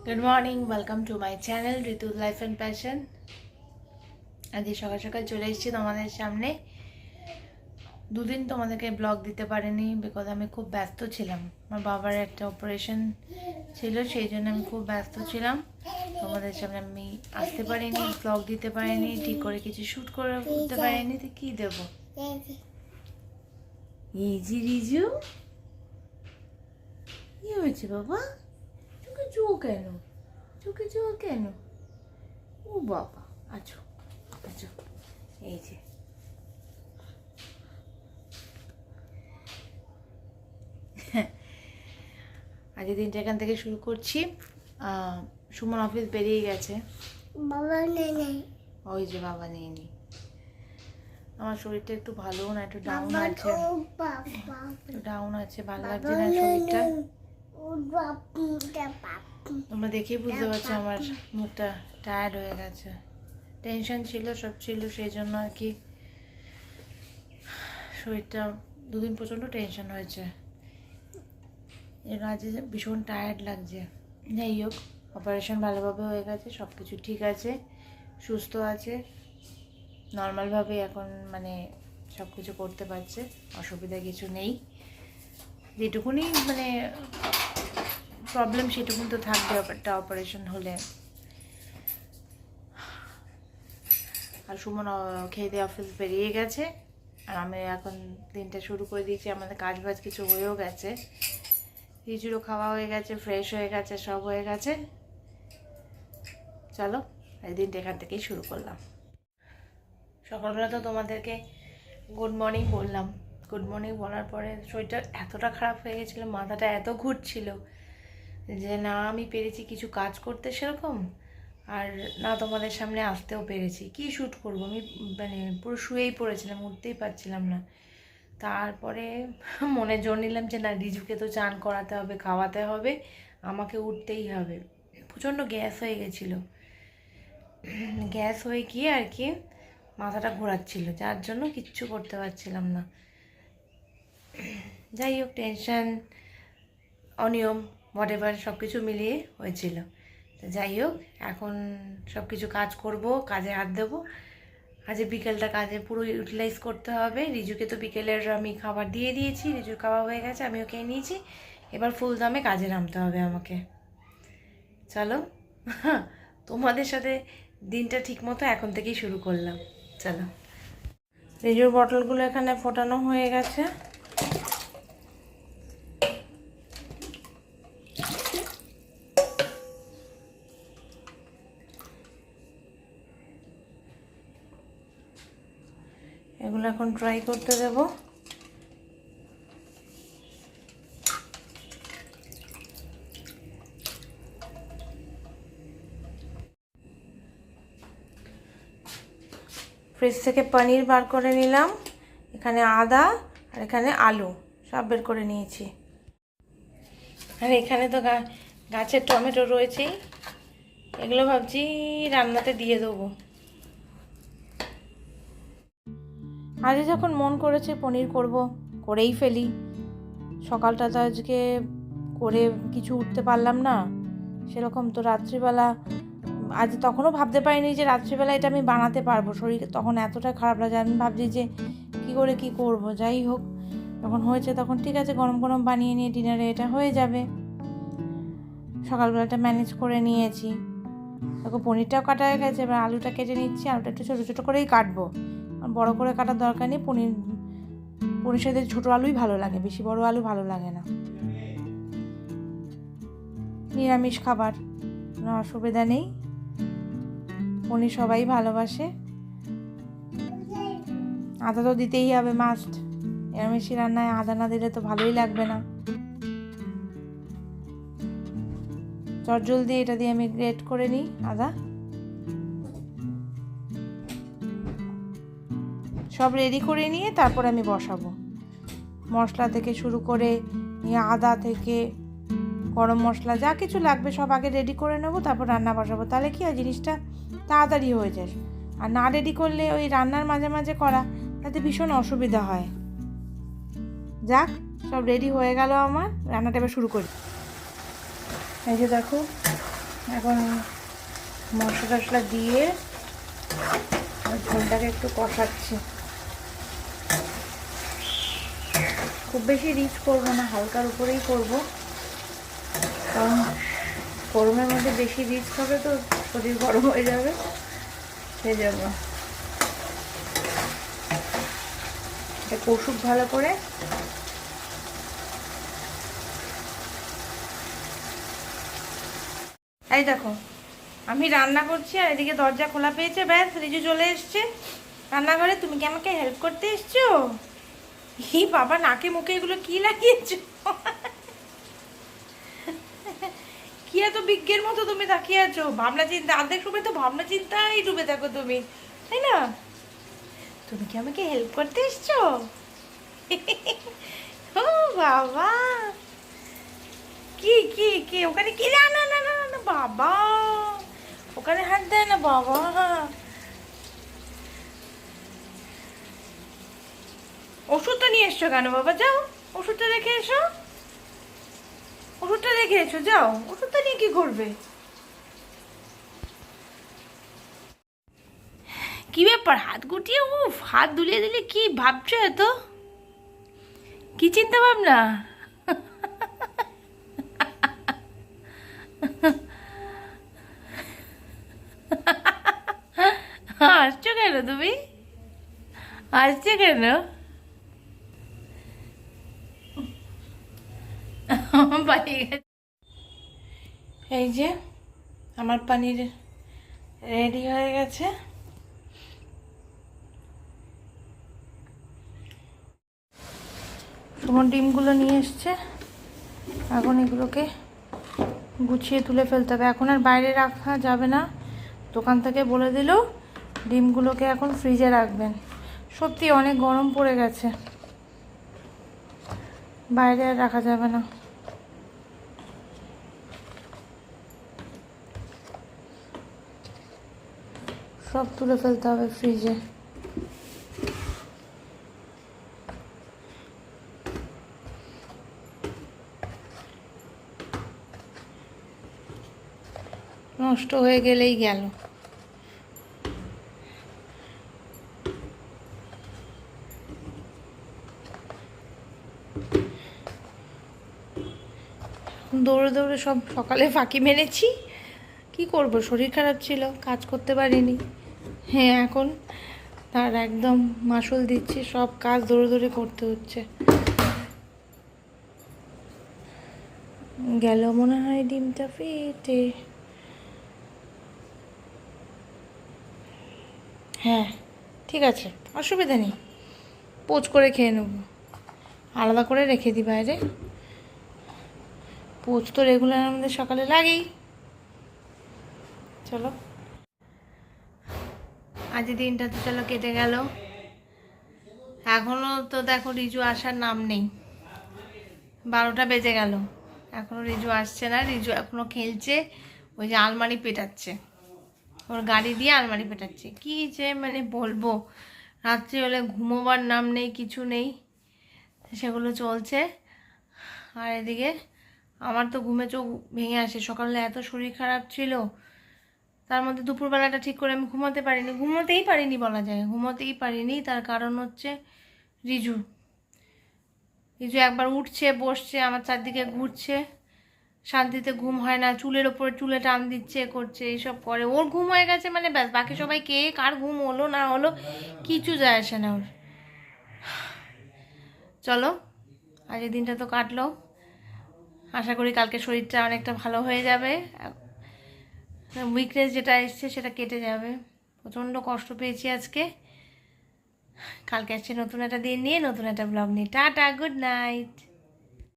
Good morning, welcome to my channel Ritu life and passion. আজকে সকাল সকাল চলে এসেছি তোমাদের সামনে। দুদিন তোমাদেরকে ব্লগ দিতে পারিনি বিকজ আমি খুব ব্যস্ত ছিলাম। আমার বাবার একটা অপারেশন ছিল, সেই জন্য আমি খুব ব্যস্ত ছিলাম। তোমাদের সামনে আমি আসতে পারিনি, ব্লগ দিতে পারিনি, ঠিক করে কিছু শ্যুট করে উঠতে পারিনি। তো কী দেবো? এই যে রিজু, কি হয়েছে বাবা? চোখে জল কেন? চোখে জল কেন? ও বাবা, আছো আছো। এই যে আজকের দিনটা এখান থেকে শুরু করছি। সুমন অফিস বেরিয়ে গেছে। বাবা নেই। ওই যে বাবা নেই নি। আমার শরীরটা একটু ভালো না, একটু ডাউন আছে, ডাউন আছে, ভালো লাগছে না শরীরটা। তোমরা দেখেই বুঝতে পারছো আমার মুখটা টায়ার্ড হয়ে গেছে। টেনশন ছিল, সব ছিল, সেই জন্য আর কি শরীরটা দুদিন প্রচণ্ড টেনশন হয়েছে। এর আজ ভীষণ টায়ার্ড লাগছে। যাই হোক, অপারেশন ভালোভাবে হয়ে গেছে, সব কিছু ঠিক আছে, সুস্থ আছে, নর্মালভাবে এখন মানে সব কিছু করতে পারছে, অসুবিধা কিছু নেই। যেটুকুনি মানে প্রবলেম সেটুকুন তো থাকবে একটা অপারেশন হলে। আর সুমন খেয়ে দিয়ে অফিস বেরিয়ে গেছে, আর আমি এখন দিনটা শুরু করে দিয়েছি। আমাদের কাজ বাজ কিছু হয়েও গেছে, রিজুরও খাওয়া হয়ে গেছে, ফ্রেশ হয়ে গেছে, সব হয়ে গেছে। চলো এই দিনটা এখান থেকেই শুরু করলাম। সকালবেলা তো তোমাদেরকে গুড মর্নিং বললাম। গুড মর্নিং বলার পরে শরীরটা এতটা খারাপ হয়ে গেছিলো, মাথাটা এত ঘুরছিল যে না আমি পেরেছি কিছু কাজ করতে সেরকম, আর না তোমাদের সামনে আসতেও পেরেছি। কি শ্যুট করবো আমি, মানে পুরো শুয়েই পড়েছিলাম, উঠতেই পারছিলাম না। তারপরে মনে জোর নিলাম যে না, রিজুকে তো চান করাতে হবে, খাওয়াতে হবে, আমাকে উঠতেই হবে। প্রচণ্ড গ্যাস হয়ে গেছিলো, গ্যাস হয়ে গিয়ে আর কি মাথাটা ঘোরাচ্ছিল, যার জন্য কিচ্ছু করতে পারছিলাম না। যাই হোক, টেনশন, অনিয়ম, হোয়াটএভার সব কিছু মিলিয়ে হয়েছিল। তো যাই হোক, এখন সব কিছু কাজ করব, কাজে হাত দেবো। আজ বিকেলটা কাজে পুরো ইউটিলাইজ করতে হবে। রিজুকে তো বিকেলের আমি খাবার দিয়ে দিয়েছি, রিজুর খাওয়া হয়ে গেছে, আমিও খেয়ে নিয়েছি। এবার ফুল দামে কাজে নামতে হবে আমাকে। চলো তোমাদের সাথে দিনটা ঠিক মতো এখন থেকেই শুরু করলাম। চলো, রিজুর বটলগুলো এখানে ফোটানো হয়ে গেছে। এগুলো এখন ট্রাই করতে দেব। ফ্রিজ থেকে পনির বার করে নিলাম, এখানে আদা আর এখানে আলু সব বের করে নিয়েছি। আর এখানে তো গাছের টমেটো রয়েছেই, এগুলো ভাবছি রান্নাতে দিয়ে দেবো। আজকে যখন মন করেছে পনির করব, করেই ফেলি। সকালটা তো আজকে করে কিছু উঠতে পারলাম না সেরকম, তো রাত্রিবেলা আজ তখনও ভাবতে পারিনি যে রাত্রিবেলা এটা আমি বানাতে পারবো। শরীর তখন এতটা খারাপ লাগে, আমি ভাবছি যে কী করে কী করব। যাই হোক, যখন হয়েছে তখন ঠিক আছে, গরম গরম বানিয়ে নিয়ে ডিনারে এটা হয়ে যাবে। সকালবেলাটা ম্যানেজ করে নিয়েছি। দেখো পনিরটাও কাটা হয়ে গেছে, এবার আলুটা কেটে নিচ্ছি। আলুটা একটু ছোটো ছোটো করেই কাটবো, বড় করে কাটার দরকার নেই। পনির সাথে ছোটো আলুই ভালো লাগে, বেশি বড় আলু ভালো লাগে না। নিরামিষ খাবার, কোনো অসুবিধা নেই, পনির সবাই ভালোবাসে। আদা তো দিতেই হবে, মাস্ট। নিরামিষি রান্নায় আদা না দিলে তো ভালোই লাগবে না। চটজলদি এটা দিয়ে আমি গ্রেট করে নিই আদা। সব রেডি করে নিয়ে তারপর আমি বসাবো। মশলা থেকে শুরু করে আদা থেকে গরম মশলা যা কিছু লাগবে সব আগে রেডি করে নেবো, তারপর রান্না বসাবো। তাহলে কি হয়, জিনিসটা তাড়াতাড়ি হয়ে যায়। আর না রেডি করলে ওই রান্নার মাঝে মাঝে করা, তাতে ভীষণ অসুবিধা হয়। যাক, সব রেডি হয়ে গেল আমার, রান্নাটা এবার শুরু করি। এই যে দেখো, এখন মশলা টশলা দিয়ে ঝোলটাকে একটু কষাচ্ছি। খুব বেশি রিচ করবো না, হালকার উপরেই করব, কারণ গরমের মধ্যে বেশি রিচ খাবে তো শরীর গরম হয়ে যাবে, সেই জন্য এটা কষুক ভালো করে। এই দেখো আমি রান্না করছি আর এদিকে দরজা খোলা পেয়েছে, ব্যাস রিজু চলে এসছে রান্নাঘরে। তুমি কি আমাকে হেল্প করতে এসছো? ই বাবা, নাকে মুখে এগুলো কি লাগিয়েছো? কি এত বিজ্ঞের মতো তুমি তাকিয়ে আছো? ভাবনা চিন্তা, অর্ধেক সময় তো ভাবনা চিন্তাই ডুবে থাকো তুমি, তাই না? তুমি কি আমাকে হেল্প করতে এসছো? ও বাবা, কি কি কি ওখানে কি? না না না না না বাবা, ওখানে হাত দেয় না বাবা। ওষুধটা নিয়ে এসছো কেন বাবা? যাও ওষুধটা রেখে এসো, ওষুধটা রেখে এসো, যাও। ওষুধটা নিয়ে কি করবে? কি ব্যাপার, হাত গুটিয়ে উফ হাত দুলিয়ে দিলে কি ভাবছো? এত কি চিন্তা ভাবনা? হাসছো কেন তুমি? হাসছো কেন? পালিয়ে গেছে। এই যে আমার পানির রেডি হয়ে গেছে। তোমার ডিমগুলো নিয়ে এসছে, এখন এগুলোকে গুছিয়ে তুলে ফেলতে হবে। এখন আর বাইরে রাখা যাবে না, দোকান থেকে বলে দিল ডিমগুলোকে এখন ফ্রিজে রাখবেন। সত্যি অনেক গরম পড়ে গেছে, বাইরে আর রাখা যাবে না। সব তুলে ফেলতে হবে ফ্রিজে। নষ্ট হয়ে গেলেই গেল। দৌড়ে দৌড়ে সব সকালে ফাঁকি মেরেছি, কি করব, শরীর খারাপ ছিল, কাজ করতে পারিনি। হ্যাঁ, এখন তার একদম মাসুল দিচ্ছি, সব কাজ দৌড়ে দৌড়ে করতে হচ্ছে। গেল মনে হয় ডিমটা ফেটে। হ্যাঁ ঠিক আছে, অসুবিধা নেই, পোচ করে খেয়ে নেব। আলাদা করে রেখে দিই বাইরে, পোচ তো রেগুলার আমাদের সকালে লাগেই। চলো, আজ দিনটা তো চলো কেটে গেল। এখনও তো দেখো রিজু আসার নাম নেই, 12টা বেজে গেল, এখনও রিজু আসছে না। রিজু এখনও খেলছে, ওই যে আলমারি পেটাচ্ছে, ওর গাড়ি দিয়ে আলমারি পেটাচ্ছে। কি যে মানে বলবো, রাত্রি হলে ঘুমোবার নাম নেই, কিছু নেই, সেগুলো চলছে। আর এদিকে আমার তো ঘুমে চোখ ভেঙে আসে, সকালে এত শরীর খারাপ ছিল, তার মধ্যে দুপুরবেলাটা ঠিক করে আমি ঘুমোতেই পারিনি বলা যায়, ঘুমোতেই পারিনি। তার কারণ হচ্ছে রিজু রিজু একবার উঠছে বসছে, আমার চারদিকে ঘুরছে, শান্তিতে ঘুম হয় না, চুলের ওপরে চুলে টান দিচ্ছে, করছে, এইসব করে। ওর ঘুম হয়ে গেছে মানে ব্যাস, বাকি সবাই কে কার ঘুম হলো না হলো কিছু যায় আসে না ওর। চলো, আজ এই দিনটা তো কাটলো, আশা করি কালকে শরীরটা অনেকটা ভালো হয়ে যাবে, উইকনেস যেটা এসছে সেটা কেটে যাবে। প্রচণ্ড কষ্ট পেয়েছি আজকে। কালকে আসছে নতুন একটা দিন নিয়ে, নতুন একটা ব্লগ নিয়ে। Tata, good night.